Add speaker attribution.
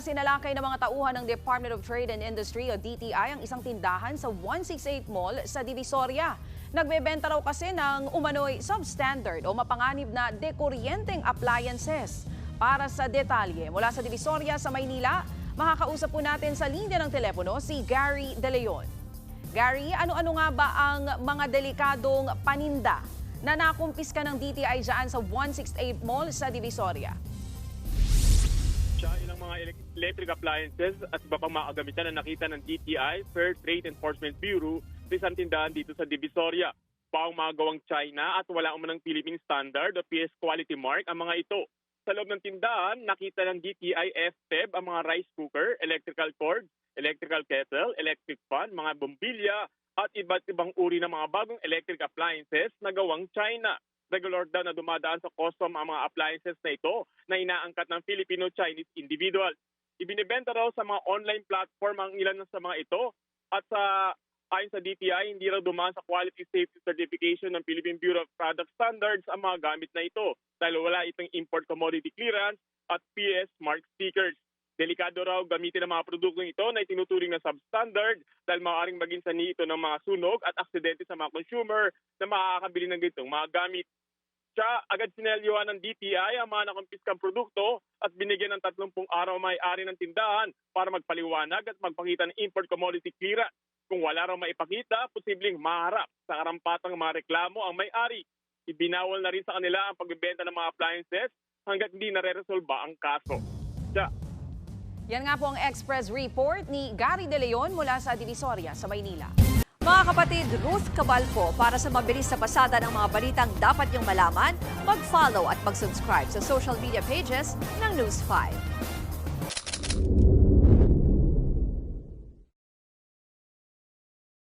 Speaker 1: sinalakay ng mga tauhan ng Department of Trade and Industry o DTI ang isang tindahan sa 168 Mall sa Divisoria. Nagbebenta raw kasi ng umano'y substandard o mapanganib na dekuryenteng appliances. Para sa detalye, mula sa Divisoria sa Maynila, makakausap po natin sa linya ng telepono si Gary De Leon. Gary, ano-ano nga ba ang mga delikadong paninda na nakumpiska ng DTI dyan sa 168 Mall sa Divisoria?
Speaker 2: Ilang mga electric appliances at iba pang mga kagamitan na nakita ng DTI, Fair Trade Enforcement Bureau, sa isang tindahan dito sa Divisoria. Pang mga gawang China at wala umanang Philippine Standard o PS Quality Mark ang mga ito. Sa loob ng tindahan, nakita ng DTI FTEB ang mga rice cooker, electrical cord, electrical kettle, electric fan, mga bombilya at iba't ibang uri ng mga bagong electric appliances na gawang China. Regular daw na dumadaan sa custom ang mga appliances na ito na inaangkat ng Filipino-Chinese individuals. Ibinibenta raw sa mga online platform ang ilan sa mga ito at ayon sa DTI, hindi raw dumaan sa Quality Safety Certification ng Philippine Bureau of Product Standards ang mga gamit na ito dahil wala itong import commodity clearance at PS mark stickers. Delikado raw gamitin ang mga produktong ito na itinuturing na substandard dahil maaaring maging sanhi ito ng mga sunog at aksidente sa mga consumer na makakabili ng ganitong mga gamit. Siya agad sinelyuhan ng DTI ang mga nakumpiskang produkto at binigyan ng 30 araw may-ari ng tindahan para magpaliwanag at magpakita ng import commodity clearance. Kung wala raw maipakita, posibleng maharap sa karampatang mga reklamo ang may-ari. Ibinawal na rin sa kanila ang pagbebenta ng mga appliances hanggat hindi nare-resolba ang kaso. Siya.
Speaker 1: Yan nga po ang Express Report ni Gary De Leon mula sa Divisoria sa Maynila. Mga kapatid, Ruth Cabal po para sa mabilis na pasada ng mga balitang dapat niyong malaman, mag-follow at mag-subscribe sa social media pages ng News 5.